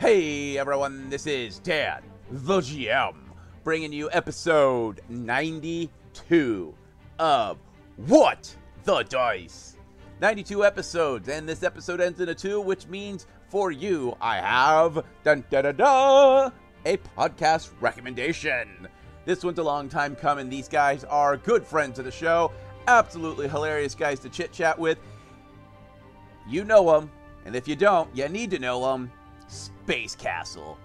Hey everyone, this is Dan, the GM, bringing you episode 92 of What the Dice. 92 episodes, and this episode ends in a 2, which means for you, I have, a podcast recommendation. This one's a long time coming. These guys are good friends of the show, absolutely hilarious guys to chit-chat with. You know them, and if you don't, you need to know them. Space Castle.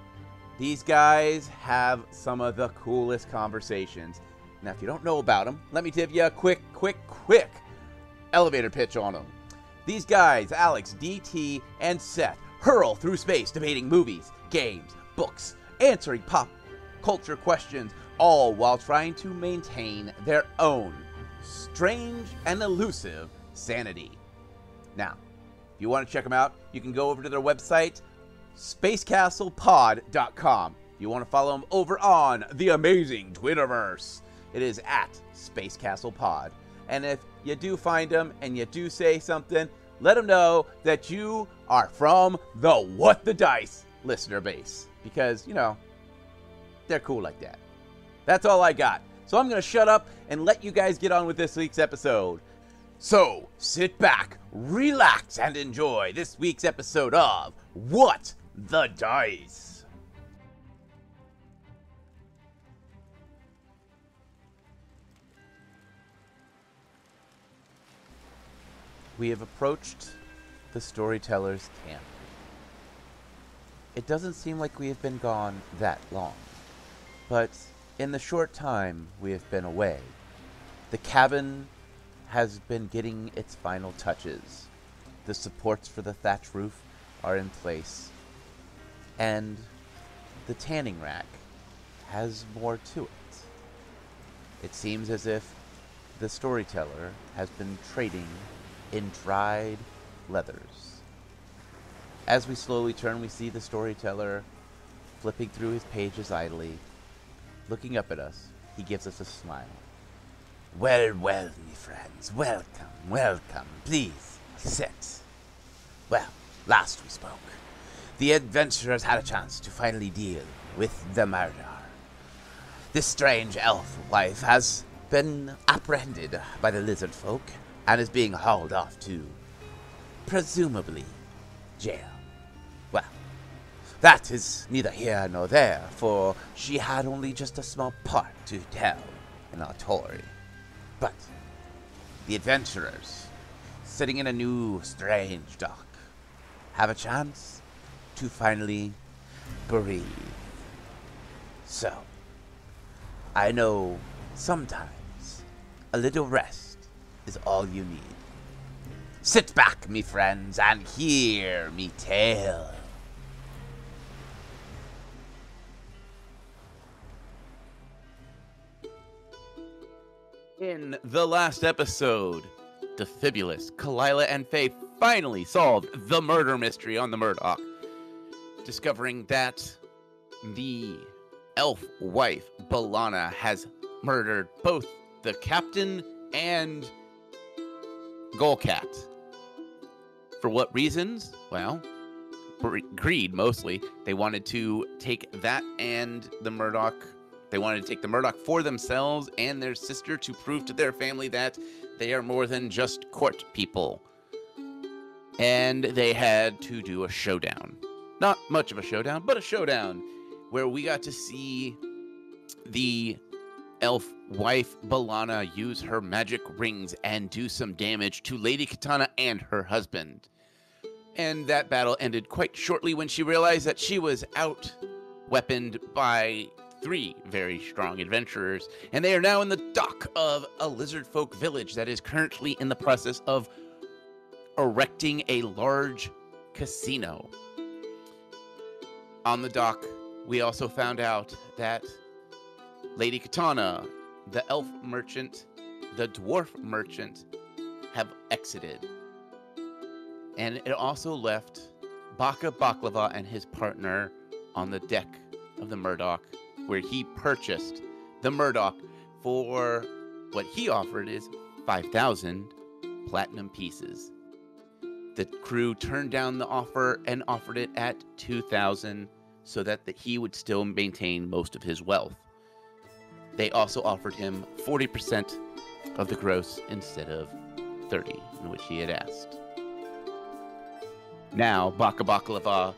These guys have some of the coolest conversations. Now, if you don't know about them, let me give you a quick elevator pitch on them. These guys, Alex, DT, and Seth, hurl through space debating movies, games, books, answering pop culture questions, all while trying to maintain their own strange and elusive sanity. Now, if you want to check them out, you can go over to their website, spacecastlepod.com. If you want to follow them over on the amazing Twitterverse, it is at spacecastlepod. And if you do find them and you do say something, let them know that you are from the What the Dice listener base. Because, you know, they're cool like that. That's all I got. So I'm going to shut up and let you guys get on with this week's episode. So, sit back, relax, and enjoy this week's episode of What the Dice. We have approached the storyteller's camp. It doesn't seem like we have been gone that long, but in the short time we have been away, the cabin has been getting its final touches. The supports for the thatch roof are in place, and the tanning rack has more to it. It seems as if the storyteller has been trading in dried leathers. As we slowly turn, we see the storyteller flipping through his pages idly. Looking up at us, he gives us a smile. Well, me friends, welcome. Please, sit. Well, last we spoke, the adventurers had a chance to finally deal with the murder. This strange elf wife has been apprehended by the lizard folk and is being hauled off to, presumably, jail. Well, that is neither here nor there, for she had only just a small part to tell in our story. But the adventurers, sitting in a new, strange dock, have a chance to finally breathe. So, I know sometimes a little rest is all you need. Sit back, me friends, and hear me tale. In the last episode, Defibulous, Kalila, and Faye finally solved the murder mystery on the Murdock, discovering that the elf wife, Balana, has murdered both the captain and Golcat. For what reasons? Well, greed mostly. They wanted to take that and the Murdock. They wanted to take the Murdock for themselves and their sister to prove to their family that they are more than just court people. And they had to do a showdown. Not much of a showdown, but a showdown where we got to see the elf wife, Balana, use her magic rings and do some damage to Lady Katana and her husband. And that battle ended quite shortly when she realized that she was out-weaponed by 3 very strong adventurers, and they are now in the dock of a lizard folk village that is currently in the process of erecting a large casino. On the dock, we also found out that Lady Katana, the elf merchant, the dwarf merchant have exited. And it also left Baka Baklava and his partner on the deck of the Murdock, where he purchased the Murdock for what he offered is 5,000 platinum pieces. the crew turned down the offer and offered it at 2,000 so that he would still maintain most of his wealth. They also offered him 40% of the gross instead of 30, in which he had asked. Now, Baka Baklava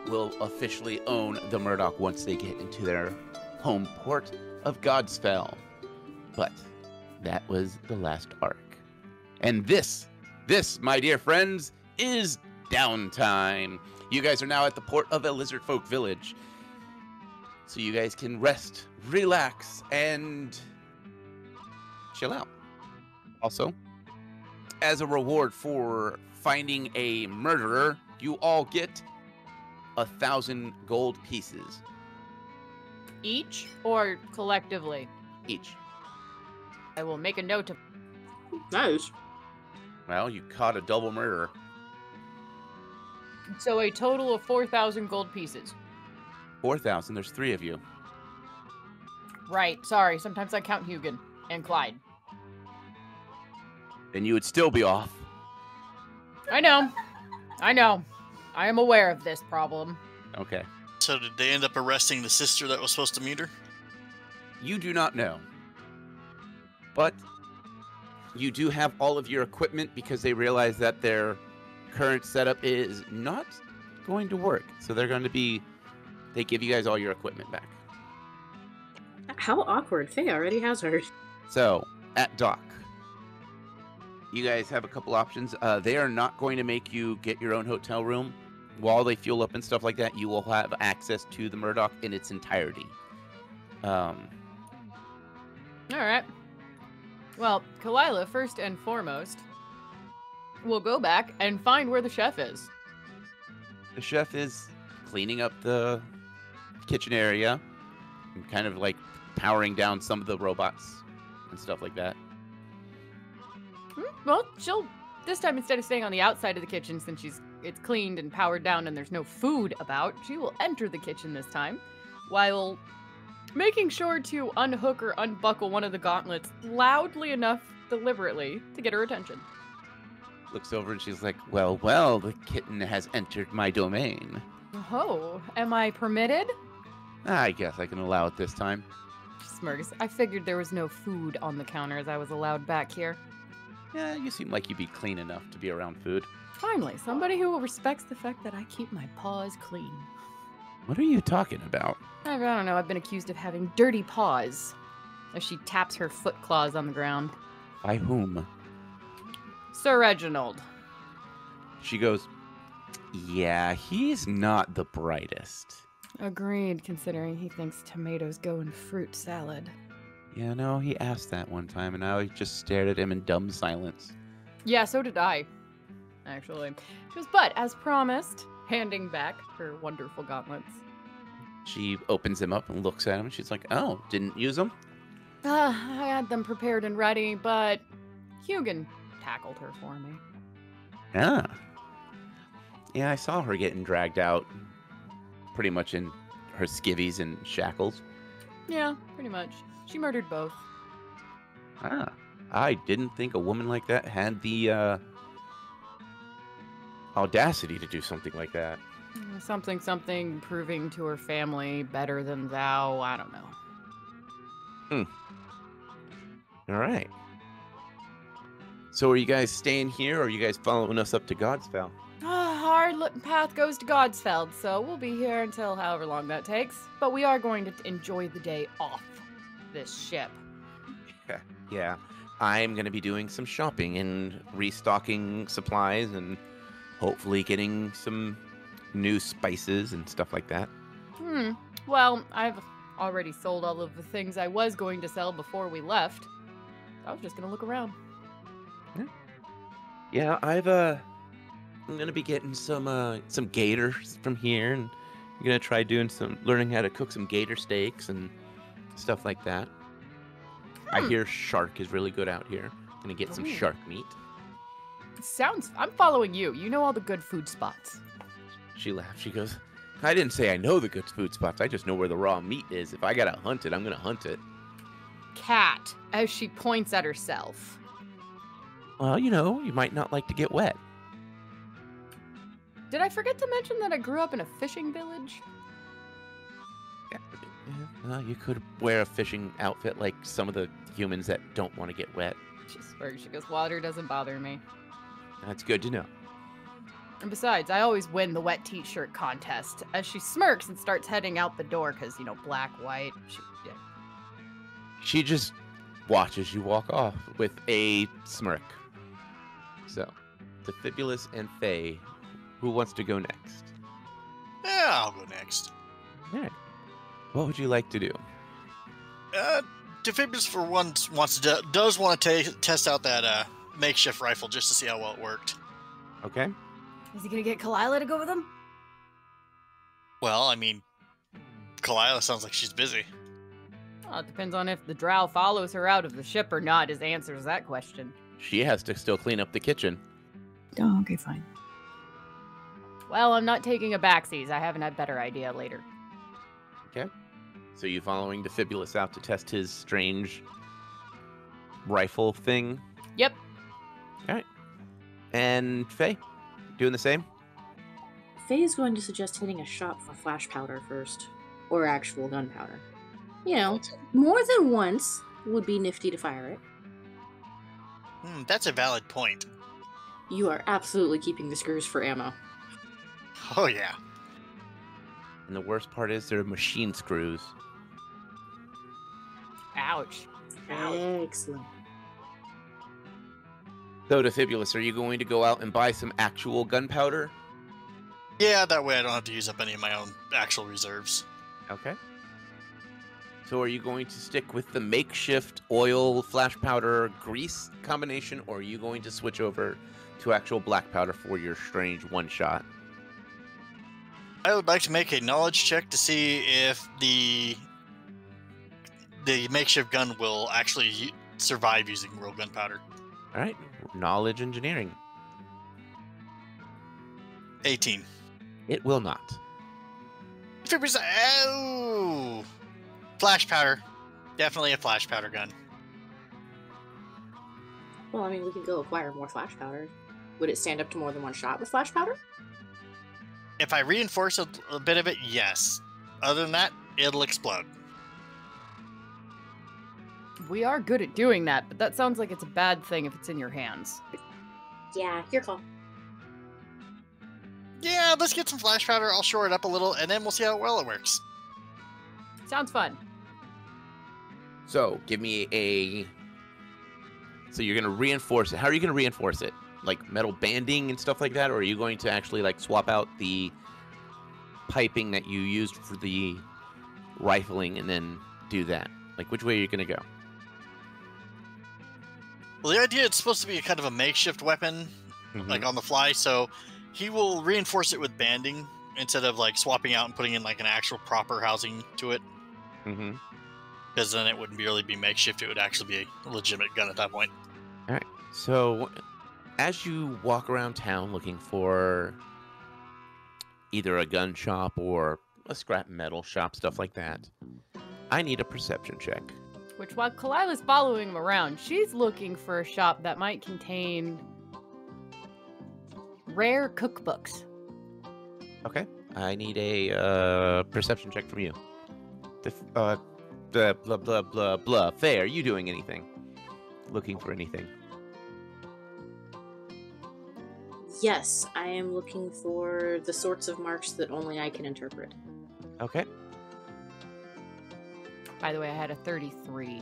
will officially own the Murdock once they get into their home port of Godsfell. But that was the last arc. And this, my dear friends, is downtime. You guys are now at the port of a lizard folk village. So you guys can rest, relax, and chill out. Also, as a reward for finding a murderer, you all get 1,000 gold pieces. Each or collectively? Each. I will make a note of... Nice. Well, you caught a double murderer. So a total of 4,000 gold pieces. 4,000, there's 3 of you. Right, sorry. Sometimes I count Hugin and Clyde. Then you would still be off. I know. I am aware of this problem. Okay. So did they end up arresting the sister that was supposed to meet her? You do not know. But you do have all of your equipment because they realize that their current setup is not going to work. So they're going to be... They give you guys all your equipment back. How awkward. Faye already has hers. So, at dock, you guys have a couple options. They are not going to make you get your own hotel room. While they fuel up and stuff like that, you will have access to the Murdock in its entirety. All right. Well, Kalila, first and foremost, will go back and find where the chef is. The chef is cleaning up the kitchen area and kind of like powering down some of the robots and stuff like that. Well, she'll this time, instead of staying on the outside of the kitchen, since it's cleaned and powered down and there's no food about, she will enter the kitchen this time, while making sure to unhook or unbuckle one of the gauntlets loudly enough, deliberately, to get her attention. Looks over and she's like, well, the kitten has entered my domain. Oh, am I permitted? I guess I can allow it this time. She smirks. I figured there was no food on the counter as I was allowed back here. Yeah, you seem like you'd be clean enough to be around food. Finally, somebody who respects the fact that I keep my paws clean. What are you talking about? I don't know, I've been accused of having dirty paws. As she taps her foot claws on the ground. By whom? Sir Reginald. She goes, yeah, he's not the brightest. Agreed, considering he thinks tomatoes go in fruit salad. Yeah, no, he asked that one time, and I just stared at him in dumb silence. Yeah, so did I, actually. She goes, but, as promised, handing back her wonderful gauntlets. She opens them up and looks at him, and she's like, oh, didn't use them? I had them prepared and ready, but Hugin tackled her for me. Ah. Yeah, I saw her getting dragged out pretty much in her skivvies and shackles. Yeah, pretty much. She murdered both. Ah. I didn't think a woman like that had the audacity to do something like that. Something proving to her family better than thou. I don't know. All right. So are you guys staying here, or are you guys following us up to Godsfell? Hard path goes to Godsfell, so we'll be here until however long that takes. But we are going to enjoy the day off this ship. Yeah. I'm going to be doing some shopping and restocking supplies and hopefully getting some new spices and stuff like that. Well, I've already sold all of the things I was going to sell before we left. I was just going to look around. Yeah, I'm gonna be getting some gators from here, and I'm gonna try learning how to cook some gator steaks and stuff like that. I hear shark is really good out here. Gonna get some shark meat. I'm following you. You know all the good food spots. She laughs. She goes, I didn't say I know the good food spots. I just know where the raw meat is. If I gotta hunt it, I'm gonna hunt it. Cat, as she points at herself. Well, you might not like to get wet. Did I forget to mention that I grew up in a fishing village? Yeah, you could wear a fishing outfit like some of the humans that don't want to get wet. She smirks. She goes, water doesn't bother me. That's good to know. And besides, I always win the wet t-shirt contest. As she smirks and starts heading out the door, because, black, white. Yeah. She just watches you walk off with a smirk. So, to Fibulus and Faye, who wants to go next? Yeah, I'll go next. All right. What would you like to do? Defibulus for once does want to test out that makeshift rifle just to see how well it worked. Okay. Is he going to get Kalila to go with him? Well, I mean, Kalila sounds like she's busy. Well, it depends on if the drow follows her out of the ship or not, is answers that question. She has to still clean up the kitchen. Oh, okay, fine. Well, I'm not taking a backseas. I haven't had better idea later. Okay. So you following Defibulus out to test his strange rifle thing? Yep. All right. And Faye, doing the same? Faye is going to suggest hitting a shot for flash powder first, or actual gunpowder. More than once would be nifty to fire it. That's a valid point. You are absolutely keeping the screws for ammo. Oh, yeah. And the worst part is they're machine screws. Ouch. Excellent. So, Defibulus, are you going to go out and buy some actual gunpowder? Yeah, that way I don't have to use up any of my own actual reserves. Okay. So are you going to stick with the makeshift oil, flash powder, grease combination, or are you going to switch over to actual black powder for your strange one-shot? I would like to make a knowledge check to see if the makeshift gun will actually survive using real gunpowder. All right. Knowledge engineering. 18. It will not. 50%. Oh! Flash powder. Definitely a flash powder gun. Well, I mean, we could go acquire more flash powder. Would it stand up to more than one shot with flash powder? If I reinforce a bit of it, yes. Other than that, it'll explode. We are good at doing that, but that sounds like it's a bad thing if it's in your hands. Yeah, your call. Yeah, let's get some flash powder. I'll shore it up a little, and then we'll see how well it works. Sounds fun. So give me a... So you're going to reinforce it. How are you going to reinforce it? Like metal banding and stuff like that? Or are you going to actually like swap out the piping that you used for the rifling and then do that? Like which way are you going to go? Well, the idea it's supposed to be kind of a makeshift weapon, like on the fly, so he will reinforce it with banding instead of like swapping out and putting in like an actual proper housing to it. Because then it wouldn't really be makeshift, it would actually be a legitimate gun at that point. All right. So as you walk around town looking for either a gun shop or a scrap metal shop, stuff like that, I need a perception check. Which, while Kalila's following him around, she's looking for a shop that might contain rare cookbooks. Okay. I need a perception check from you. Blah, blah, blah, blah, blah. Faye, are you doing anything? Looking for anything? Yes, I am looking for the sorts of marks that only I can interpret. Okay. By the way, I had a 33.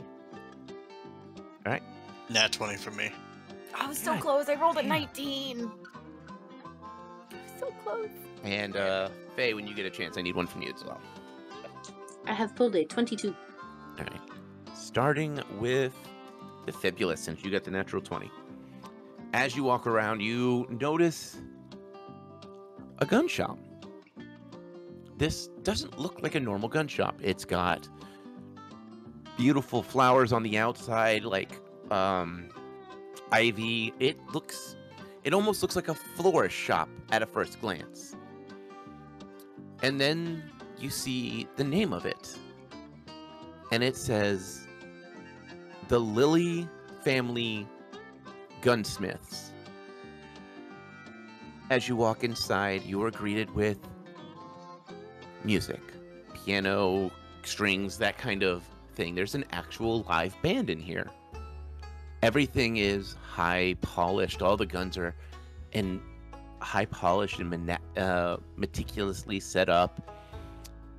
All right. Nat 20 for me. I was so close. I rolled a 19. I was so close. And Faye, when you get a chance, I need one from you as well. I have pulled a 22. All right. Starting with the Fibulus, since you got the natural 20. As you walk around, you notice a gun shop. This doesn't look like a normal gun shop. It's got beautiful flowers on the outside, like ivy. It almost looks like a florist shop at a first glance. And then you see the name of it. And it says the Lilly Family Gunsmiths. As you walk inside, you are greeted with music, piano, strings, that kind of thing. There's an actual live band in here. Everything is high polished. All the guns are in high polished and meticulously set up.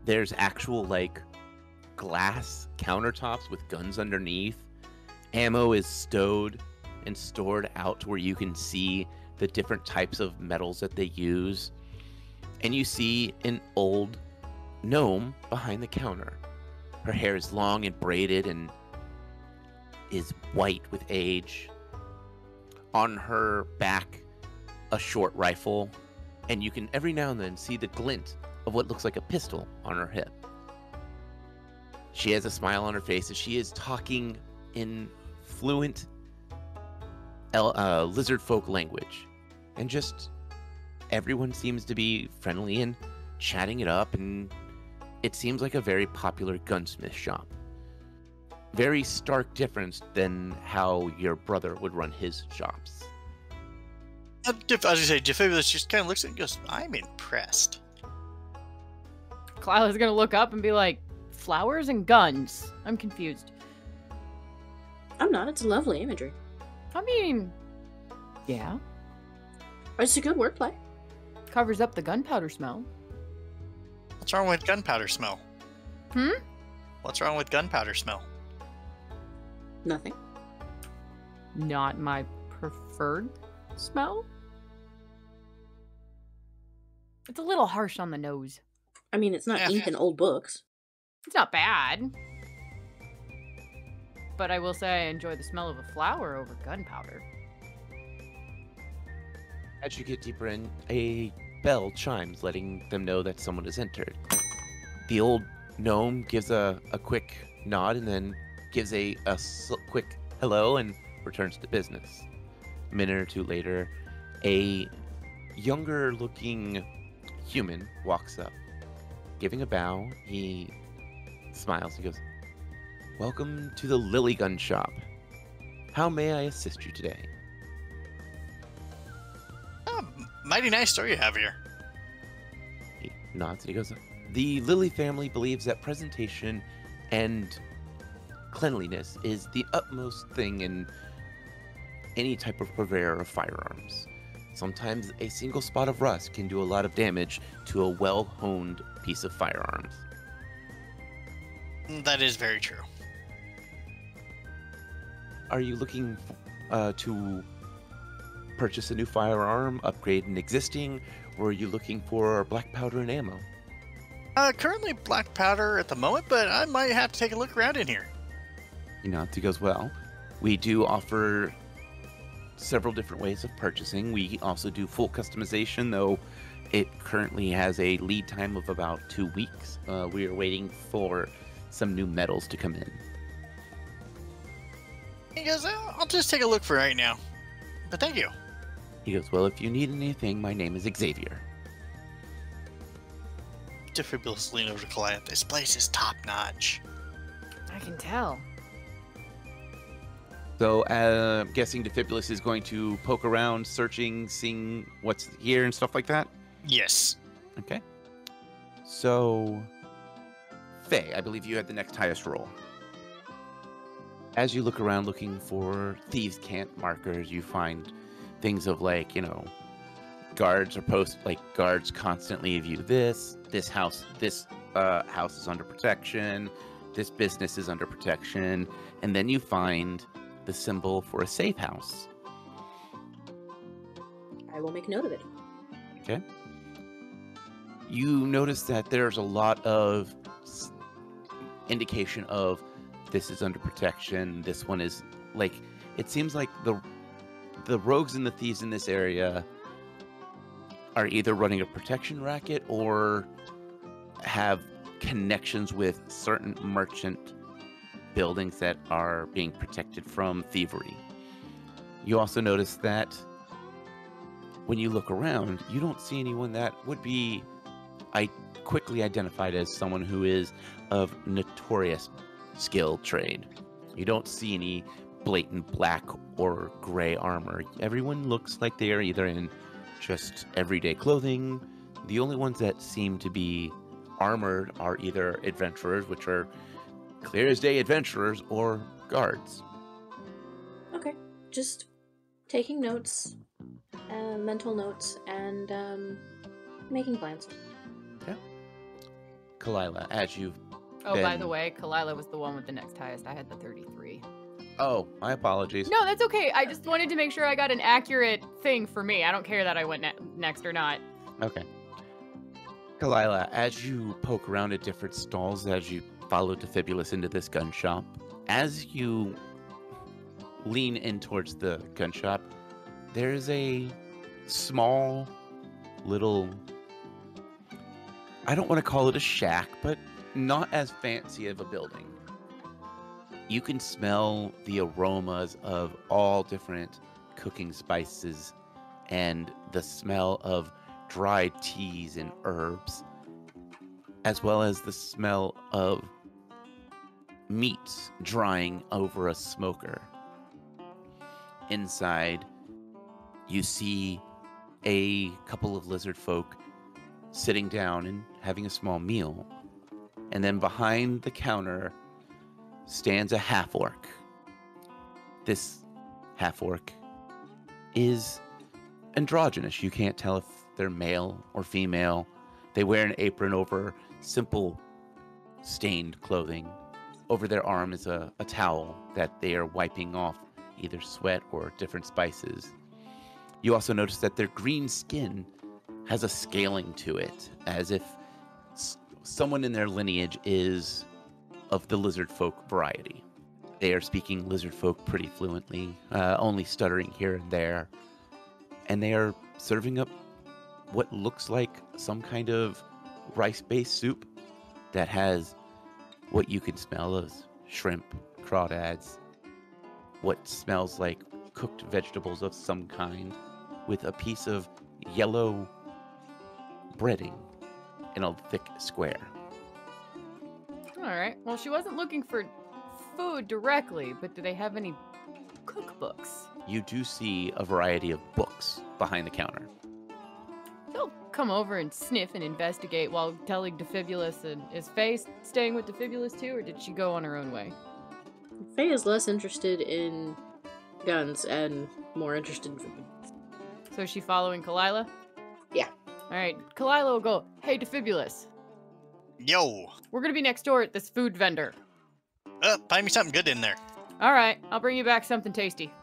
There's actual like glass countertops with guns underneath. Ammo is stowed and stored out to where you can see the different types of metals that they use. And you see an old gnome behind the counter. Her hair is long and braided and is white with age. On her back, a short rifle, and you can every now and then see the glint of what looks like a pistol on her hip. She has a smile on her face as she is talking in fluent lizard folk language, and just everyone seems to be friendly and chatting it up, and it seems like a very popular gunsmith shop. Very stark difference than how your brother would run his shops. As you say, Defibulus just kind of looks at it and goes, I'm impressed. Clyla's gonna look up and be like, flowers and guns? I'm confused. I'm not. It's lovely imagery. I mean, yeah. It's a good wordplay. Covers up the gunpowder smell. What's wrong with gunpowder smell? What's wrong with gunpowder smell? Nothing. Not my preferred smell? It's a little harsh on the nose. I mean, it's not ink in old books. It's not bad. But I will say I enjoy the smell of a flower over gunpowder. As you get deeper in, a bell chimes, letting them know that someone has entered. The old gnome gives a quick nod and then gives a quick hello and returns to business. A minute or two later, a younger-looking human walks up. Giving a bow, he smiles and goes, "Welcome to the Lily Gun Shop. How may I assist you today?" Oh, mighty nice store you have here. He nods and he goes, "The Lily family believes that presentation and cleanliness is the utmost thing in any type of purveyor of firearms. Sometimes a single spot of rust can do a lot of damage to a well-honed piece of firearms." That is very true. Are you looking to purchase a new firearm, upgrade an existing, or are you looking for black powder and ammo? Currently black powder at the moment, but I might have to take a look around in here. He nods, he goes, "Well, we do offer several different ways of purchasing. We also do full customization, though it currently has a lead time of about 2 weeks. We are waiting for some new metals to come in." He goes, I'll just take a look for right now. But thank you. He goes, "Well, if you need anything, my name is Xavier." Defibulus lean over to Goliath. This place is top notch. I can tell. So, I'm guessing Defibulus is going to poke around, searching, seeing what's here and stuff like that? Yes. Okay. So, Faye, I believe you had the next highest roll. As you look around looking for thieves' cant markers, you find things of like, guards guards constantly view this house is under protection, this business is under protection, and then you find the symbol for a safe house. I will make note of it. Okay. You notice that there's a lot of indication of this is under protection, this one is it seems like the rogues and the thieves in this area are either running a protection racket or have connections with certain merchant buildings that are being protected from thievery. You also notice that when you look around, you don't see anyone that would be quickly identified as someone who is of notorious skill trade. You don't see any blatant black or gray armor. Everyone looks like they are either in just everyday clothing. The only ones that seem to be armored are either adventurers, which are clear as day adventurers, or guards. Okay, just taking notes, mental notes, and making plans. Yeah. Kalila, as you've Oh, by the way, Kalila was the one with the next highest. I had the 33. Oh, my apologies. No, that's okay. I just wanted to make sure I got an accurate thing for me. I don't care that I went next or not. Okay. Kalila, as you poke around at different stalls, as you follow Defibulus into this gun shop, as you lean in towards the gun shop, there's a small little, I don't want to call it a shack, but not as fancy of a building. You can smell the aromas of all different cooking spices and the smell of dried teas and herbs, as well as the smell of meat drying over a smoker. Inside, you see a couple of lizard folk sitting down and having a small meal. And then behind the counter stands a half-orc. This half-orc is androgynous. You can't tell if they're male or female. They wear an apron over simple stained clothing. Over their arm is a towel that they are wiping off either sweat or different spices. You also notice that their green skin has a scaling to it, as if someone in their lineage is of the lizard folk variety. They are speaking lizard folk pretty fluently, only stuttering here and there. And they are serving up what looks like some kind of rice-based soup that has what you can smell as shrimp, crawdads, what smells like cooked vegetables of some kind, with a piece of yellow breading in a thick square. Alright, well, she wasn't looking for food directly, but do they have any cookbooks? You do see a variety of books behind the counter. She'll come over and sniff and investigate while telling Defibulus. And is Faye staying with Defibulus too, or did she go on her own way? Faye is less interested in guns and more interested in food. So is she following Kalila? Yeah. Alright, Kalila will go, hey, Defibulus. Yo. We're gonna be next door at this food vendor. Find me something good in there. Alright, I'll bring you back something tasty.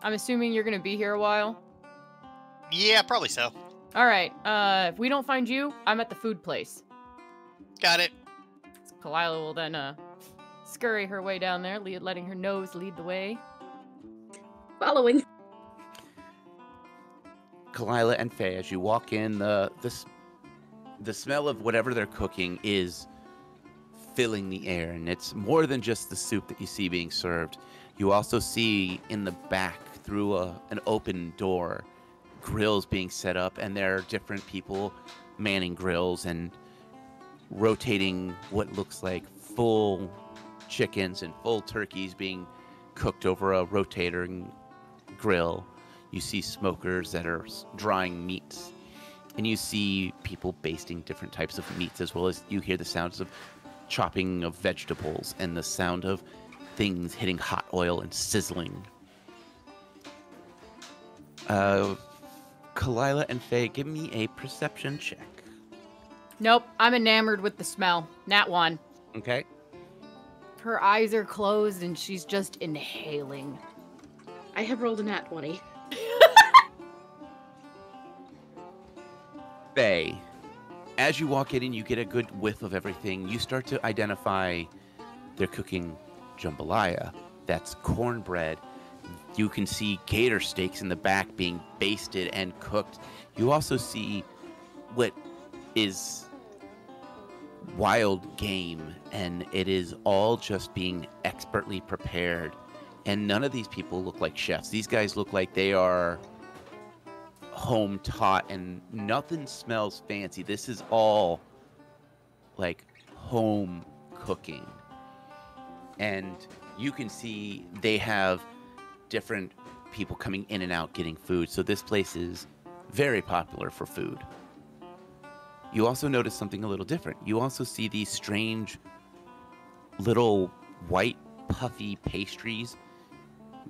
I'm assuming you're gonna be here a while? Yeah, probably so. Alright, if we don't find you, I'm at the food place. Got it. Kalila will then, scurry her way down there, letting her nose lead the way. Following. Kalila and Faye, as you walk in, the smell of whatever they're cooking is filling the air, and it's more than just the soup that you see being served. You also see in the back, through an open door, grills being set up, and there are different people manning grills and rotating what looks like full chickens and full turkeys being cooked over a rotating grill. You see smokers that are drying meats, and you see people basting different types of meats, as well as you hear the sounds of chopping of vegetables and the sound of things hitting hot oil and sizzling. Kalila and Faye, give me a perception check. Nope, I'm enamored with the smell. Nat 1. Okay. Her eyes are closed and she's just inhaling. I have rolled a nat 20. Faye, as you walk in and you get a good whiff of everything, you start to identify they're cooking jambalaya. That's cornbread. You can see gator steaks in the back being basted and cooked. You also see what is wild game, and it is all just being expertly prepared. And none of these people look like chefs. These guys look like they are home taught, and nothing smells fancy. This is all like home cooking. And you can see they have different people coming in and out getting food. So this place is very popular for food. You also notice something a little different. You also see these strange little white puffy pastries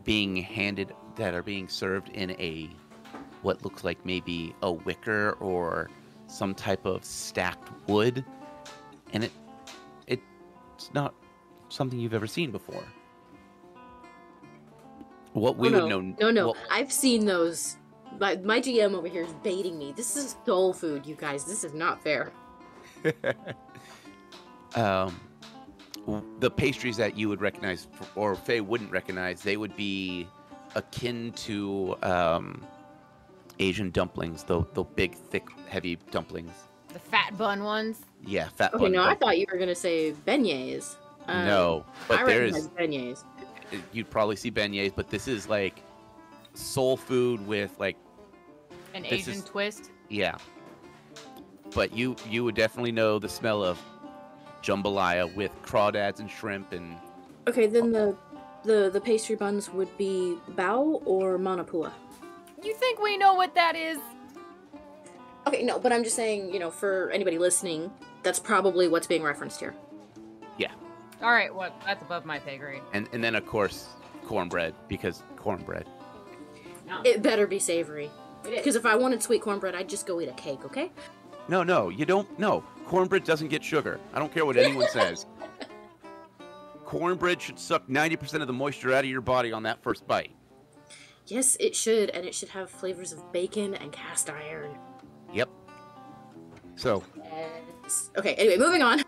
being handed that are being served in a what looks like maybe a wicker or some type of stacked wood, and it's not something you've ever seen before. What we would know. No. I've seen those. My GM over here is baiting me. This is soul food, you guys. This is not fair. The pastries that you would recognize, or Faye wouldn't recognize, they would be akin to Asian dumplings, the big, thick, heavy dumplings. The fat bun ones? Yeah, fat bun. Okay, no, I thought you were going to say beignets. No, but I recognize beignets. You'd probably see beignets, but this is like soul food with like an Asian twist. Yeah, but you would definitely know the smell of jambalaya with crawdads and shrimp and. Okay, then the pastry buns would be bao or manapua. You think we know what that is? Okay, no, but I'm just saying, for anybody listening, that's probably what's being referenced here. Yeah. All right, that's above my pay grade. And then of course cornbread, because cornbread. No. It better be savory. Because if I wanted sweet cornbread, I'd just go eat a cake, okay? No, you don't. No, cornbread doesn't get sugar. I don't care what anyone says. Cornbread should suck 90% of the moisture out of your body on that first bite. Yes, it should, and it should have flavors of bacon and cast iron. Yep. So. Yes. Okay, anyway, moving on.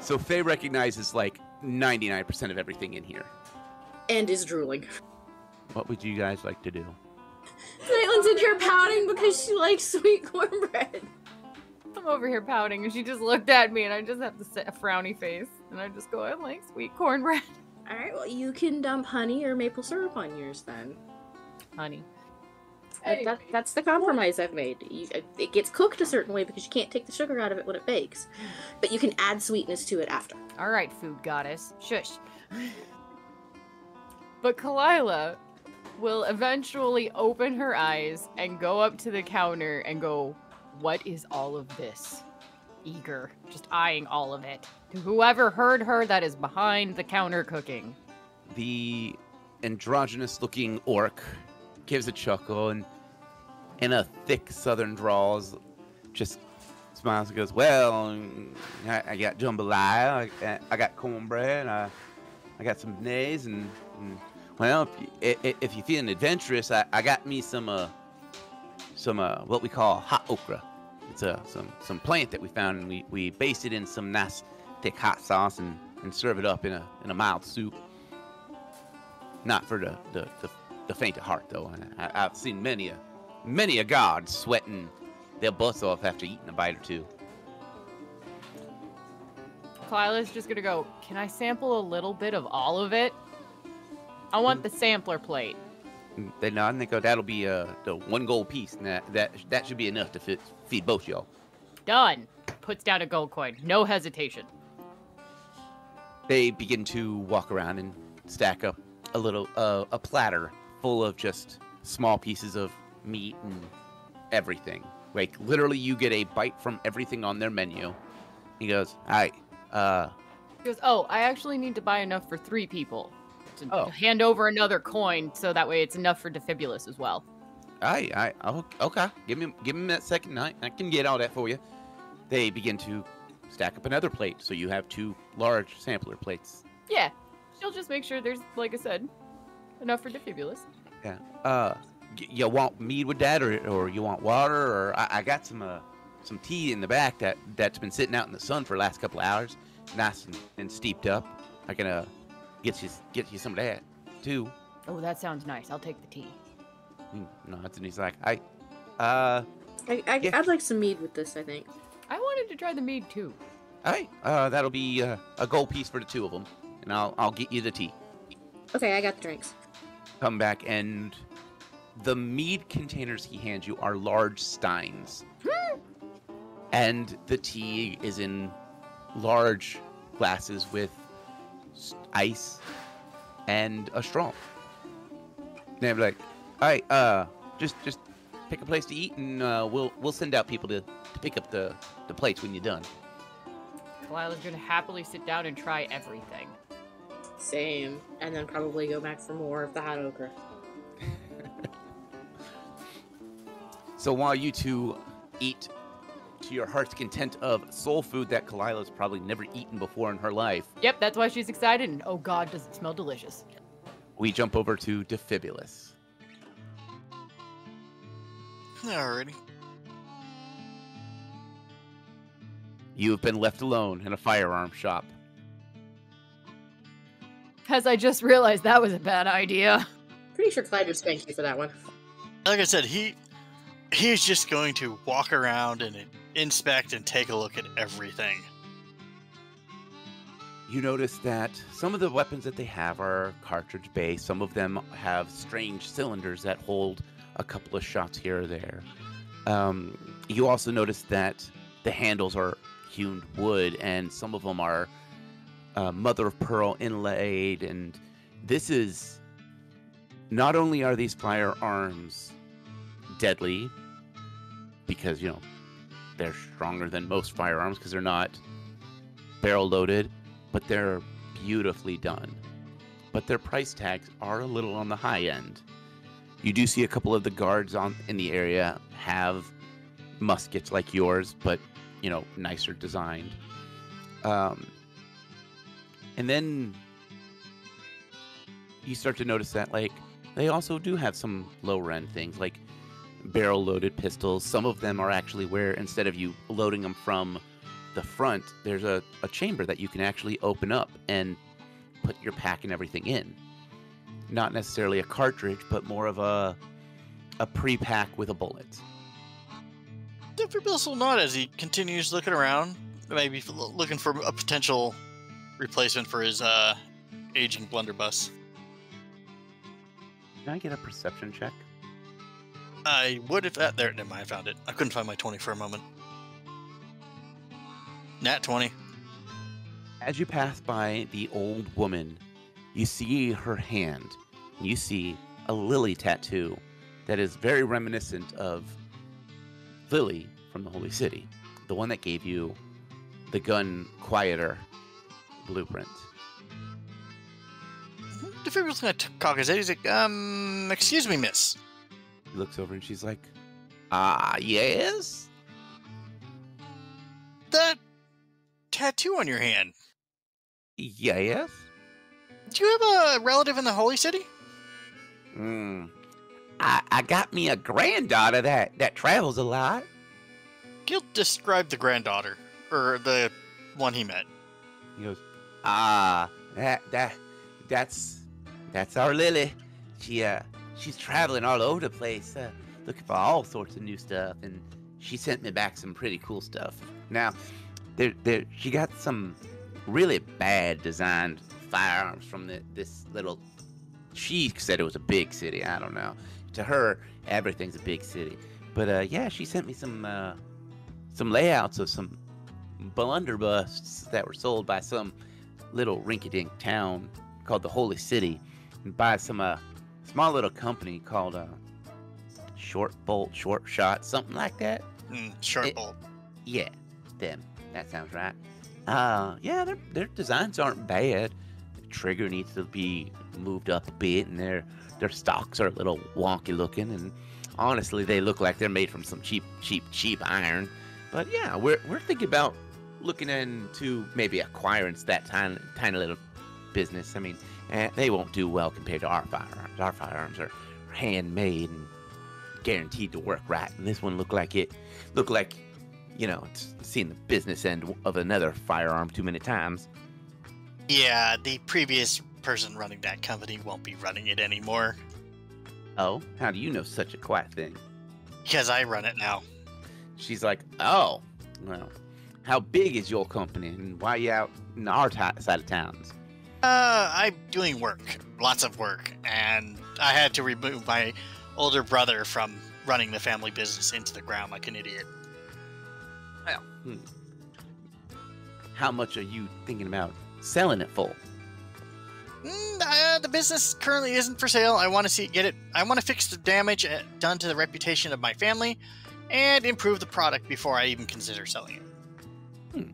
So Faye recognizes like 99% of everything in here. And is drooling. What would you guys like to do? Nytlin's in here pouting because she likes sweet cornbread. I'm over here pouting, and she just looked at me, and I just have to set a frowny face, and I just go, I like sweet cornbread. Alright, well, you can dump honey or maple syrup on yours, then. Honey. That's the compromise I've made. It gets cooked a certain way because you can't take the sugar out of it when it bakes. But you can add sweetness to it after. All right, food goddess. Shush. But Kalila will eventually open her eyes and go up to the counter and go, what is all of this? Eager, just eyeing all of it. To whoever heard her that is behind the counter cooking. The androgynous-looking orc gives a chuckle and in a thick southern drawl just smiles and goes, well, I got jambalaya, I got cornbread, I got some beignets, and well, if you're feeling adventurous, I got me some what we call hot okra. It's some plant that we found, and we baste it in some nice thick hot sauce and serve it up in a mild soup. Not for the faint of heart, though. I've seen many a god sweating their butts off after eating a bite or two. Kalila's just gonna go, can I sample a little bit of all of it? I want the sampler plate. They nod and they go, that'll be the 1 gold piece, and that should be enough to feed both y'all. Done. Puts down a gold coin. No hesitation. They begin to walk around and stack up a platter full of just small pieces of meat and everything. Like, literally, you get a bite from everything on their menu. He goes, hi. He goes, oh, I actually need to buy enough for 3 people. To hand over another coin, so that way it's enough for Defibulous as well. Okay. Give me that second night. I can get all that for you. They begin to stack up another plate, so you have 2 large sampler plates. Yeah. She'll just make sure there's, like I said, enough for Defibulous. Yeah. You want mead with that, or you want water, or I got some tea in the back that's been sitting out in the sun for the last couple of hours, nice and steeped up. I can get you some of that too. Oh, that sounds nice. I'll take the tea. Nods and he's like, I'd like some mead with this, I think. I wanted to try the mead too. Hey, that'll be a gold piece for the 2 of them, and I'll get you the tea. Okay, I got the drinks. Come back, and the mead containers he hands you are large steins. And the tea is in large glasses with ice and a straw. They're like, all right, just pick a place to eat, and we'll send out people to pick up the plates when you're done. Kalila's gonna happily sit down and try everything. Same. And then probably go back for more of the hot okra. So while you two eat to your heart's content of soul food that Kalila's probably never eaten before in her life. Yep, that's why she's excited, and oh god, does it smell delicious. We jump over to Defibulous. Alrighty. You have been left alone in a firearm shop. As I just realized that was a bad idea. Pretty sure Clyde would spank you for that one. Like I said, he's just going to walk around and inspect and take a look at everything. You notice that some of the weapons that they have are cartridge-based. Some of them have strange cylinders that hold a couple of shots here or there. You also notice that the handles are hewn wood, and some of them are mother of pearl inlaid. And this is... Not only are these firearms deadly, because, you know, they're stronger than most firearms because they're not barrel-loaded, but they're beautifully done. But their price tags are a little on the high end. You do see a couple of the guards in the area have muskets like yours, but, you know, nicer designed. And then you start to notice that, like, they also do have some lower-end things, like barrel-loaded pistols. Some of them are actually where, instead of you loading them from the front, there's a chamber that you can actually open up and put your pack and everything in. Not necessarily a cartridge, but more of a pre-pack with a bullet. Defibulous will nod as he continues looking around, maybe looking for a potential replacement for his aging blunderbuss. Can I get a perception check? I would if that... There, never mind, I found it. I couldn't find my 20 for a moment. Nat 20. As you pass by the old woman, you see her hand. You see a lily tattoo that is very reminiscent of Lily from the Holy City, the one that gave you the gun quieter blueprint. Defibulous gonna cock his head. He's like, excuse me, miss. He looks over and she's like, yes? That tattoo on your hand. Yes? Do you have a relative in the Holy City? I got me a granddaughter that travels a lot. He'll describe the granddaughter, or the one he met. He goes, that's our Lily. She's traveling all over the place, looking for all sorts of new stuff, and she sent me back some pretty cool stuff. Now, she got some really bad designed firearms from this little... She said it was a big city. I don't know. To her, everything's a big city. But yeah, she sent me some layouts of some blunderbusts that were sold by some little rinky-dink town called the Holy City, and by some small little company called Short Bolt, Short Shot, something like that. Short Bolt. Yeah, them. That sounds right. Yeah, their designs aren't bad. The trigger needs to be moved up a bit, and their stocks are a little wonky looking, and honestly, they look like they're made from some cheap iron. But yeah, we're thinking about looking into maybe acquiring that tiny little business. I mean, they won't do well compared to our firearms. Our firearms are handmade and guaranteed to work right, and this one looked like, you know, it's seen the business end of another firearm too many times. Yeah, the previous person running that company won't be running it anymore. Oh, how do you know such a quiet thing? Because I run it now. She's like, oh, well, how big is your company, and why are you out in our side of towns? I'm doing work, lots of work, and I had to remove my older brother from running the family business into the ground like an idiot. Well, how much are you thinking about selling it for? The business currently isn't for sale. I want to I want to fix the damage done to the reputation of my family and improve the product before I even consider selling it.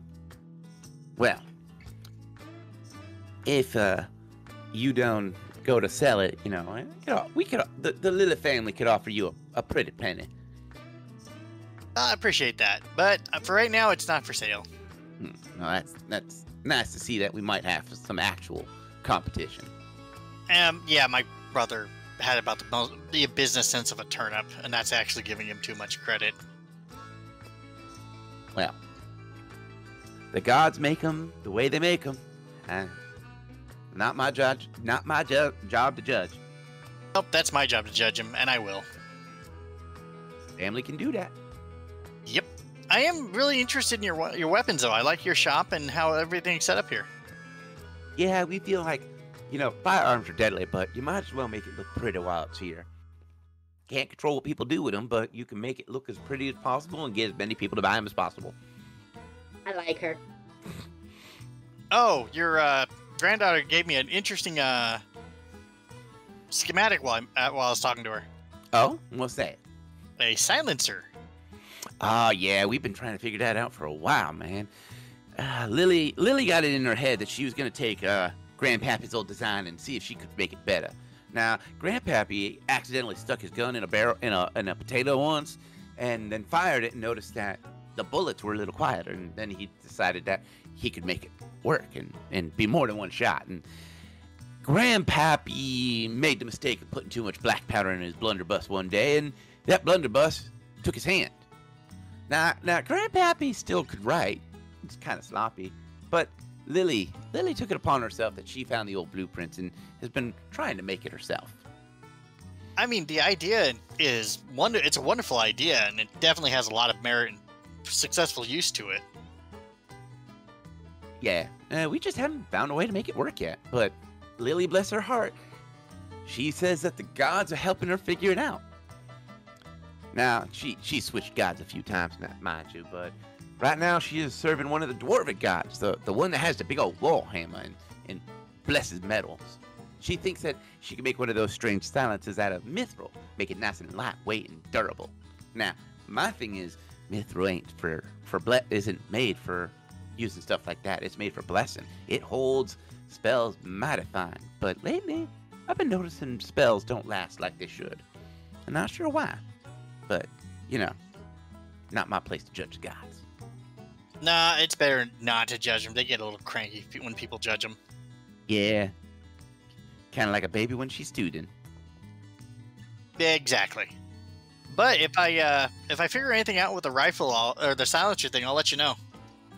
Well, if you don't go to sell it, the Lily family could offer you a pretty penny. I appreciate that, but for right now, it's not for sale. No, that's nice to see that we might have some actual competition. Yeah, my brother had about the business sense of a turnip, and that's actually giving him too much credit. Well, the gods make them the way they make them. Not my job to judge. Nope, that's my job to judge him, and I will. Family can do that. Yep. I am really interested in your weapons, though. I like your shop and how everything's set up here. Yeah, we feel like, firearms are deadly, but you might as well make it look pretty while it's here. Can't control what people do with them, but you can make it look as pretty as possible and get as many people to buy them as possible. I like her. Oh, your granddaughter gave me an interesting schematic while I was talking to her. Oh? What's that? A silencer. Oh, yeah, we've been trying to figure that out for a while, man. Lily got it in her head that she was going to take Grandpappy's old design and see if she could make it better. Now, Grandpappy accidentally stuck his gun in a potato once, and then fired it and noticed that the bullets were a little quieter, and then he decided that he could make it work and be more than one shot. And Grandpappy made the mistake of putting too much black powder in his blunderbuss one day, and that blunderbuss took his hand. Now, Grandpappy still could write. It's kind of sloppy, but Lily took it upon herself that she found the old blueprints and has been trying to make it herself. I mean, the idea is it's a wonderful idea, and it definitely has a lot of merit and successful use to it. Yeah, we just haven't found a way to make it work yet, but Lily, bless her heart, she says that the gods are helping her figure it out. Now, she switched gods a few times, mind you, but right now she is serving one of the dwarven gods, the one that has the big old wall hammer and blesses metals. She thinks that she can make one of those strange silencers out of mithril, make it nice and lightweight and durable. Now, my thing is, mithril isn't made for using stuff like that. It's made for blessing. It holds spells mighty fine, but lately I've been noticing spells don't last like they should. I'm not sure why. But, not my place to judge the gods. Nah, it's better not to judge them. They get a little cranky when people judge them. Yeah. Kind of like a baby when she's stewing. Exactly. But if I figure anything out with the rifle or the silencer thing, I'll let you know.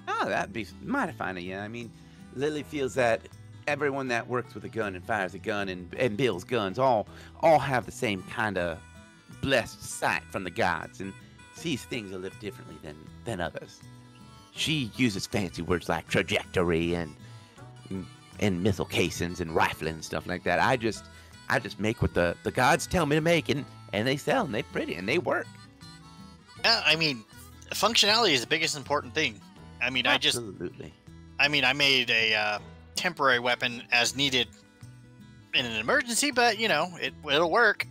Oh, that'd be mighty fine of you. I mean, Lily feels that everyone that works with a gun and fires a gun and builds guns all have the same kind of blessed sight from the gods and sees things a little differently than others. She uses fancy words like trajectory and missile casings and rifling and stuff like that. I just make what the gods tell me to make, and they sell and they're pretty and they work. Yeah, I mean, functionality is the biggest important thing. I mean, Absolutely. I made a temporary weapon as needed in an emergency, but it'll work.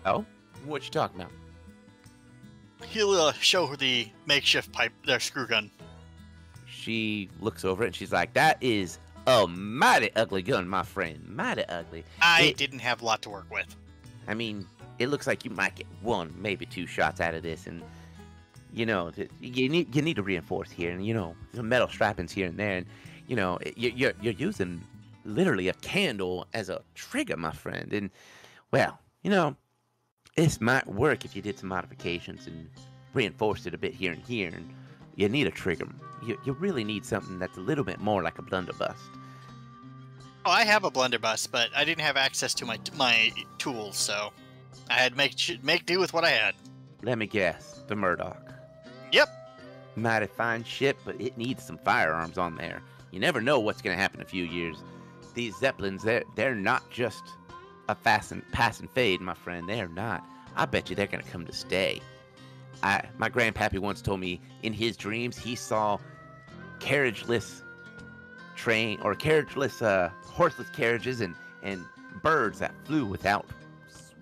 Oh, what you talking about? He'll show her the makeshift screw gun. She looks over it and she's like, "That is a mighty ugly gun, my friend. Mighty ugly." I didn't have a lot to work with. I mean, it looks like you might get one, maybe two shots out of this, and you need to reinforce here, and some metal strappings here and there, and you're using literally a candle as a trigger, my friend, and well, this might work if you did some modifications and reinforced it a bit here and here, and you need a trigger. You really need something that's a little bit more like a blunderbuss. Oh, I have a blunderbuss, but I didn't have access to my tools, so I had to make do with what I had. Let me guess, the Murdock. Yep. Mighty fine ship, but it needs some firearms on there. You never know what's going to happen in a few years. These Zeppelins, they're not just a pass and fade, my friend. They're not. I bet you they're going to come to stay. My grandpappy once told me in his dreams he saw carriageless train or carriageless, horseless carriages and birds that flew without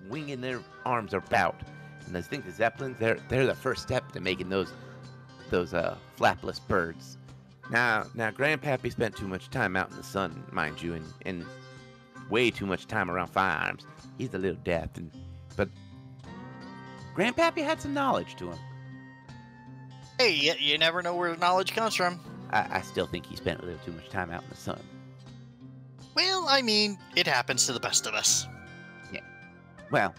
swinging their arms about. And those things, the zeppelins, they're the first step to making those flapless birds. Now, Grandpappy spent too much time out in the sun, mind you, and way too much time around firearms. He's a little deaf, but Grandpappy had some knowledge to him. Hey, you never know where the knowledge comes from. I still think he spent a little too much time out in the sun. Well, I mean, it happens to the best of us. Yeah. Well,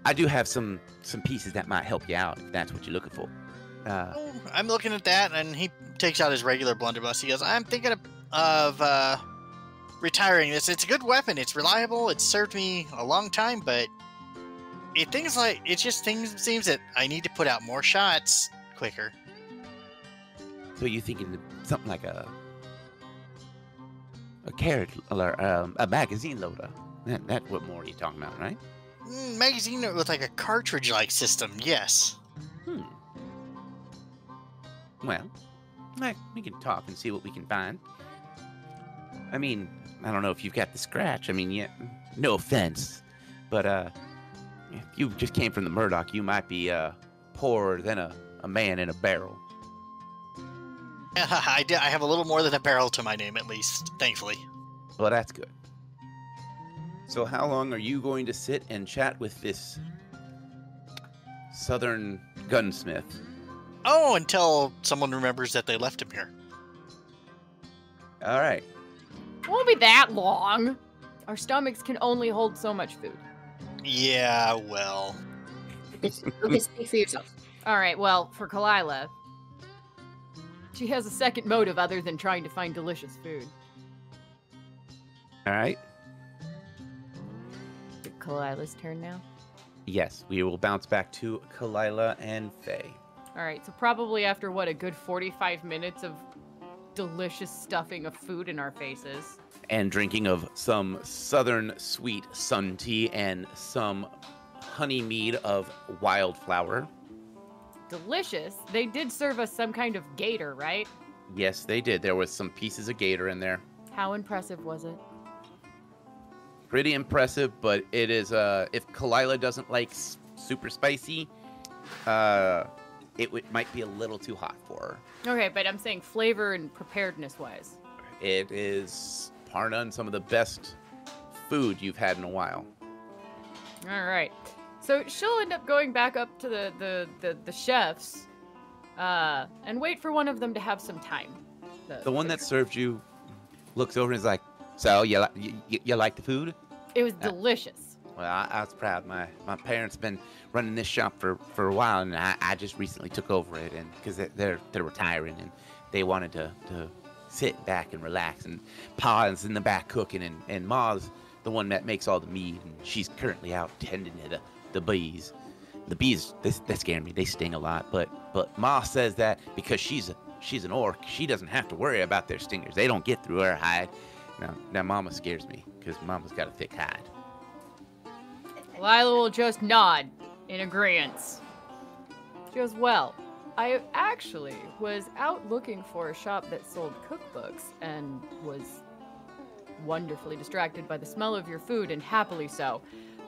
I do have some pieces that might help you out if that's what you're looking for. I'm looking at that, and he takes out his regular blunderbuss. He goes, I'm thinking of retiring this. It's a good weapon. It's reliable. It's served me a long time, but it seems that I need to put out more shots quicker. So you're thinking something like a carrot or a magazine loader? That's what more are you talking about, right? Magazine with like a cartridge-like system, yes. Well, we can talk and see what we can find. I mean, I don't know if you've got the scratch. I mean, yeah, no offense, but if you just came from the Murdock, you might be poorer than a man in a barrel. I have a little more than a barrel to my name, at least, thankfully. Well, that's good. So how long are you going to sit and chat with this southern gunsmith? Oh, until someone remembers that they left him here. All right. It won't be that long. Our stomachs can only hold so much food. Yeah, well. Okay, speak for yourself. All right, well, for Kalila, she has a second motive other than trying to find delicious food. All right. It's Kalila's turn now. Yes, we will bounce back to Kalila and Faye. All right, so probably after, a good 45 minutes of delicious stuffing of food in our faces. And drinking of some southern sweet sun tea and some honey mead of wildflower. Delicious. They did serve us some kind of gator, right? Yes, they did. There was some pieces of gator in there. How impressive was it? Pretty impressive, but it is, if Kalila doesn't like super spicy, it might be a little too hot for her. Okay, but I'm saying flavor and preparedness-wise. It is, par none, some of the best food you've had in a while. All right. So she'll end up going back up to the chefs and wait for one of them to have some time. The one that served you looks over and is like, so, you like the food? It was delicious. Well, I was proud. My parents have been running this shop for a while, and I just recently took over it, and because they're retiring, and they wanted to sit back and relax. And Pa's in the back cooking, and Ma's the one that makes all the meat, and she's currently out tending to the bees. The bees, they scare me. They sting a lot, but Ma says that because she's an orc, she doesn't have to worry about their stingers. They don't get through her hide. Now Mama scares me because Mama's got a thick hide. Lila will just nod in agreement. She goes, well, I actually was out looking for a shop that sold cookbooks and was wonderfully distracted by the smell of your food, and happily so.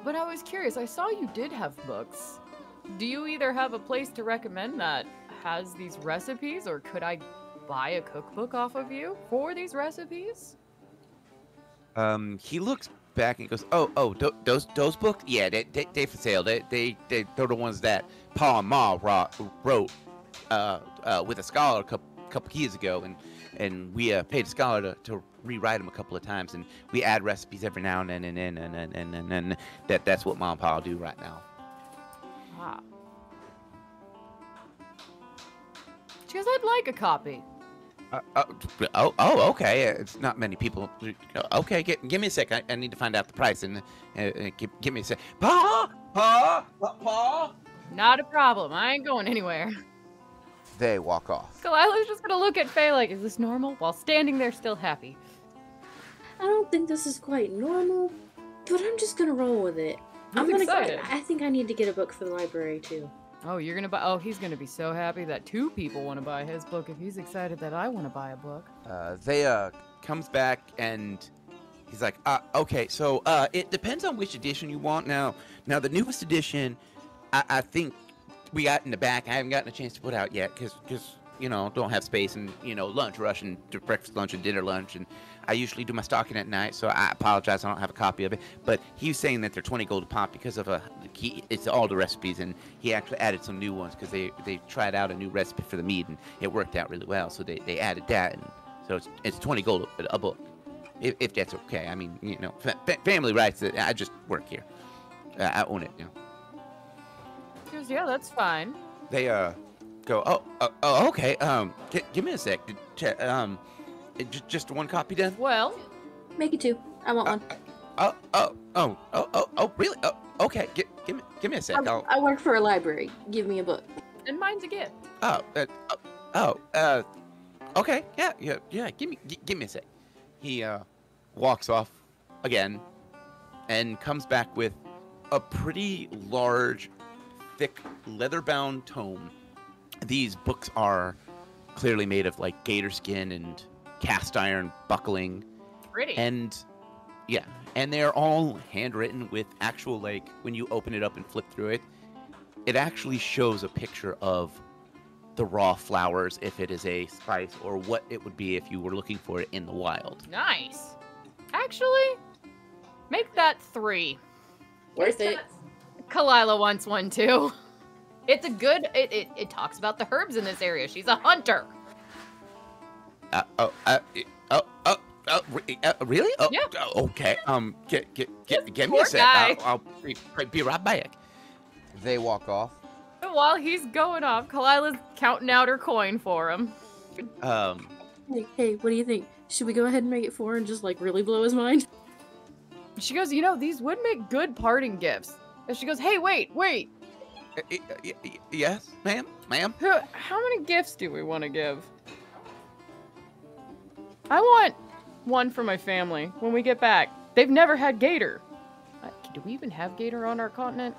But I was curious, I saw you did have books. Do you either have a place to recommend that has these recipes, or could I buy a cookbook off of you for these recipes? He looks back and goes, those books? Yeah, they for sale. They're the ones that Pa and Ma wrote with a scholar a couple years ago, and we paid a scholar to rewrite them a couple of times, and we add recipes every now and then, and that's what Mom and Pa do right now. Ah. She goes, I'd like a copy. Okay. It's not many people. Okay, give me a sec. I need to find out the price, and give me a sec. Pa. Not a problem. I ain't going anywhere. They walk off. Kalila's just gonna look at Faye like, is this normal? While standing there still happy. I don't think this is quite normal, but I'm just gonna roll with it. I'm excited. I think I need to get a book for the library too. Oh, you're gonna buy? Oh, he's gonna be so happy that 2 people want to buy his book if he's excited that I want to buy a book. They comes back and he's like, okay, so it depends on which edition you want. Now the newest edition, I think we got in the back. I haven't gotten a chance to put out yet because don't have space and lunch rush and do breakfast lunch and dinner lunch, and I usually do my stocking at night, so I apologize I don't have a copy of it. But he was saying that they're 20 gold a pop because of it's all the recipes, and he actually added some new ones because they tried out a new recipe for the mead and it worked out really well, so they added that, and so it's 20 gold a book, if that's okay. I mean, family rights. I just work here. I own it. He goes, yeah, that's fine. They go, oh, okay. Give me a sec. Just one copy then? Well, Make it 2. I want one. Oh, really? Oh, okay. Give me a sec. I work for a library. Give me a book. and mine's a gift. Okay. Yeah. Give me a sec. He walks off again and comes back with a pretty large, thick, leather-bound tome. These books are clearly made of like gator skin and cast iron buckling. Pretty. And they're all handwritten with actual, like, when you open it up and flip through it, it actually shows a picture of the raw flowers, if it is a spice, or what it would be if you were looking for it in the wild. Nice. Actually, make that 3. Worth it. Kalila wants one too. It's a good. It talks about the herbs in this area. She's a hunter. Really? Oh, Yeah. Okay. Give me Poor a sec. guy. I'll be right back. They walk off. And while he's going off, Kalila's counting out her coin for him. Hey, what do you think? Should we go ahead and make it 4 and just like really blow his mind? She goes, these would make good parting gifts. And she goes, hey, wait. Yes, ma'am. How many gifts do we want to give? I want one for my family when we get back. They've never had gator. Do we even have gator on our continent?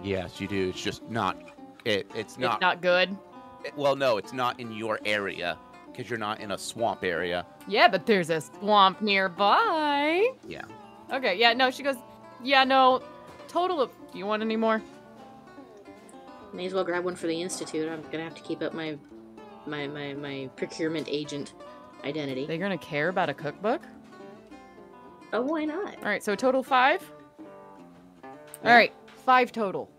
Yes, you do. It's just not. It's not. It's not good. Well, no, it's not in your area because you're not in a swamp area. Yeah, but there's a swamp nearby. Yeah. Okay, yeah, no, she goes, yeah, no, total of, do you want any more? May as well grab one for the Institute. I'm gonna have to keep up my procurement agent identity. They're gonna care about a cookbook? Oh, why not? All right, so total 5? All right, 5 total.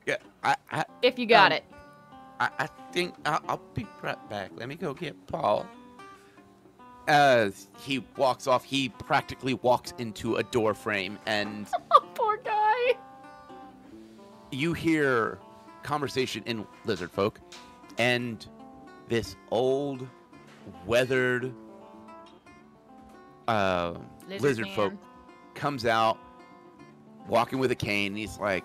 Yeah. If you got it. I think I'll be right back. Let me go get Paul. As he walks off, he practically walks into a door frame, and Oh, poor guy. you hear conversation in lizard folk, and this old, weathered lizard folk man. comes out, walking with a cane. He's like,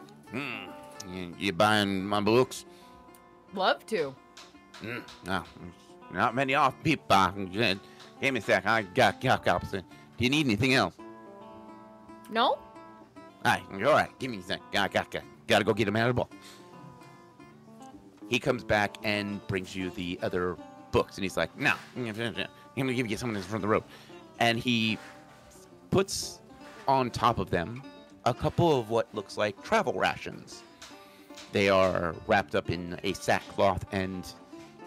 you buying my books? Love to. No, not many off people. Give me a sec. I got cops. Do you need anything else? No? All right. Give me a sec. Gotta go get him out of the ball. He comes back and brings you the other books, and he's like, no, I'm gonna give you something from the road. And he puts on top of them a couple of what looks like travel rations. They are wrapped up in a sackcloth, and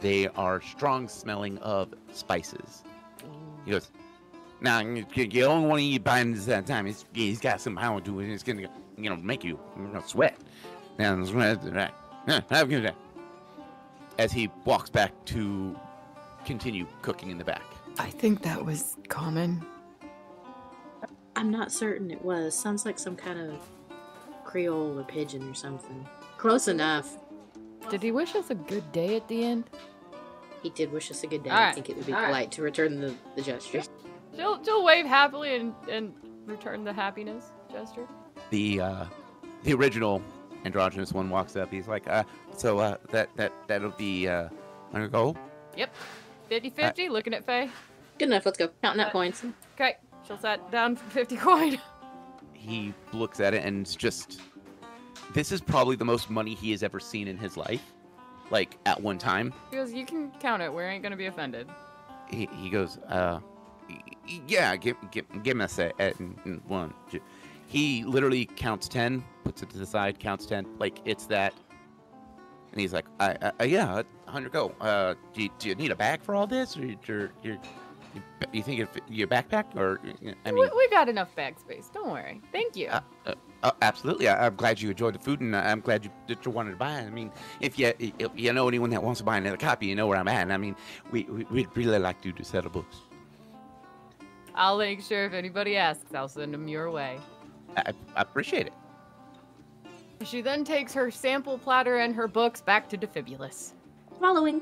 they are strong smelling of spices. He goes, now, you only want to eat by this time. He's got some power to it. It's going to make you sweat. Now, have a good day. As he walks back to continue cooking in the back. I think that was common. I'm not certain it was. Sounds like some kind of Creole or pigeon or something. Close enough. Did he wish us a good day at the end? He did wish us a good day. All I right. think it would be polite to return the gesture. She'll wave happily and return the happiness gesture. The original androgynous one walks up. He's like, that'll be, I'm gonna go. Yep. 50-50, looking at Faye. Good enough. Let's go. Counting out coins. Okay, she'll set down 50 coin. He looks at it and it's just this is probably the most money he has ever seen in his life, like at one time. He goes, you can count it. We ain't gonna be offended. He goes, yeah, give me a set. One, two. He literally counts 10, puts it to the side, counts 10, like it's that. And he's like, yeah, 100 go. Do you need a bag for all this, or you think your backpack, or I mean, we got enough bag space. Don't worry. Thank you. Absolutely. I'm glad you enjoyed the food, and I'm glad that you wanted to buy it. I mean, if you know anyone that wants to buy another copy, you know where I'm at. And I mean, we'd really like to sell the books. I'll make sure if anybody asks, I'll send them your way. I appreciate it. She then takes her sample platter and her books back to Defibulus. Following.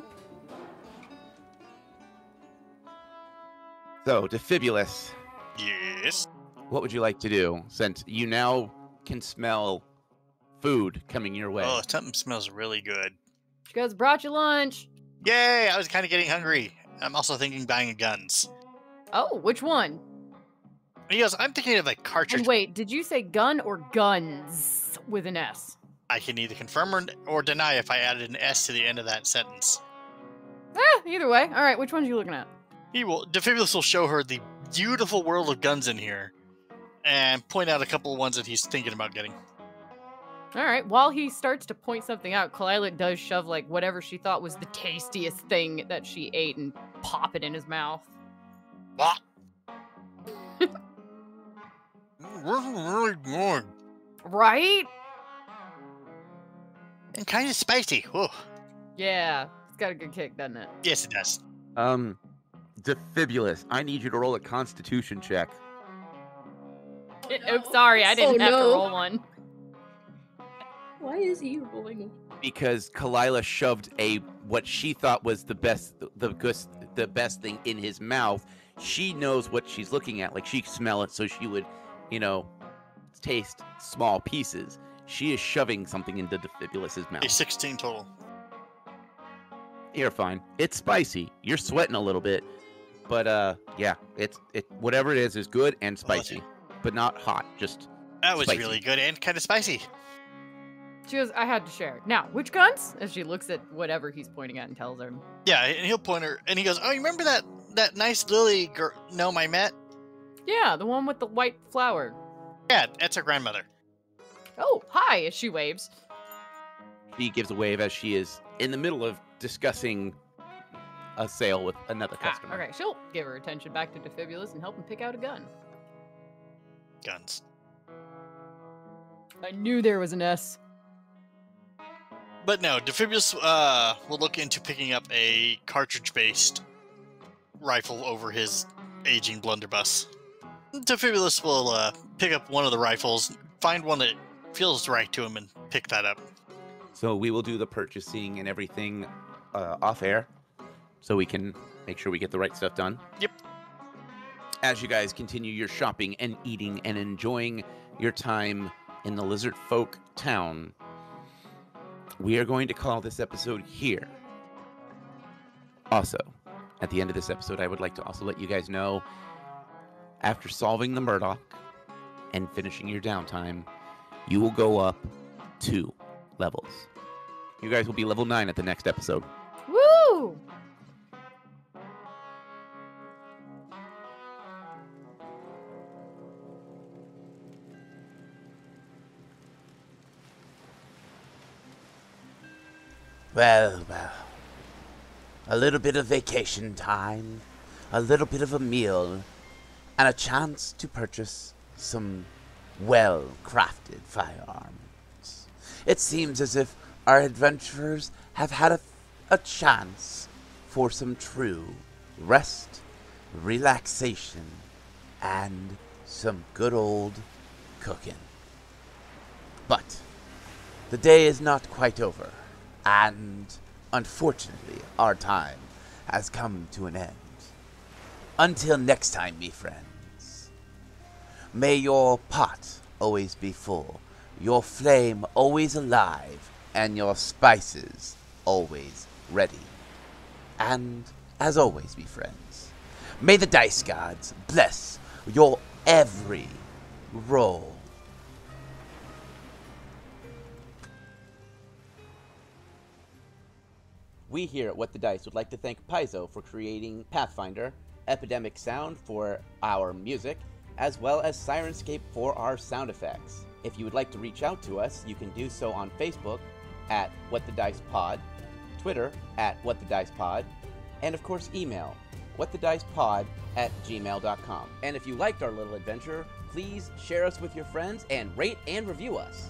So, Defibulus. Yes. What would you like to do, since you now can smell food coming your way? Oh, something smells really good. She goes, brought you lunch. Yay! I was kind of getting hungry. I'm also thinking buying guns. Oh, which one? And he goes, I'm thinking of a cartridge. And wait, did you say gun or guns with an S? I can either confirm or deny if I added an S to the end of that sentence. Either way. All right, which ones are you looking at? Defibulus will show her the beautiful world of guns in here and point out a couple of ones that he's thinking about getting. All right, while he starts to point something out, Kalila does shove like whatever she thought was the tastiest thing that she ate and pop it in his mouth. What? Really good. Right? And kind of spicy. Whoa. Yeah, it's got a good kick, doesn't it? Yes, it does. Defibulus, I need you to roll a Constitution check. Oh, sorry, I didn't have to roll one. Why is he rolling? Because Kalila shoved what she thought was the best thing in his mouth. She knows what she's looking at. Like, she could smell it, so she would, taste small pieces. She is shoving something into Defibulus's mouth. A 16 total. You're fine. It's spicy. You're sweating a little bit, but yeah, it whatever it is good and spicy, but not hot. Just that was spicy. Really good and kind of spicy. She goes, I had to share. Now, which guns? As she looks at whatever he's pointing at and tells her. Yeah, and he'll point her, and he goes, "Oh, you remember that nice lily gnome I met? Yeah, the one with the white flower. Yeah, that's her grandmother." Oh, hi! As she waves. She gives a wave as she is in the middle of discussing a sale with another customer. Okay, she'll give her attention back to Defibulus and help him pick out a gun. Guns. I knew there was an S. But no, Defibulus will look into picking up a cartridge-based rifle over his aging blunderbuss. Defibulus will pick up one of the rifles, find one that feels right to him, and pick that up. So we will do the purchasing and everything off air, so we can make sure we get the right stuff done. Yep. As you guys continue your shopping and eating and enjoying your time in the Lizard Folk town, we are going to call this episode here. Also, at the end of this episode, I would like to also let you guys know, after solving the Murdock and finishing your downtime, you will go up 2 levels. You guys will be level 9 at the next episode. Woo! Well. A little bit of vacation time, a little bit of a meal, and a chance to purchase some well-crafted firearms. It seems as if our adventurers have had a chance for some true rest, relaxation, and some good old cooking. But the day is not quite over, and unfortunately our time has come to an end. Until next time, me friends, may your pot always be full, your flame always alive, and your spices always ready. And, as always, me friends, may the dice gods bless your every roll. We here at What the Dice would like to thank Paizo for creating Pathfinder, Epidemic Sound for our music, as well as Sirenscape for our sound effects. If you would like to reach out to us, you can do so on Facebook at What the Dice Pod, Twitter at What the Dice Pod, and of course email whatthedicepod@gmail.com. And if you liked our little adventure, please share us with your friends and rate and review us.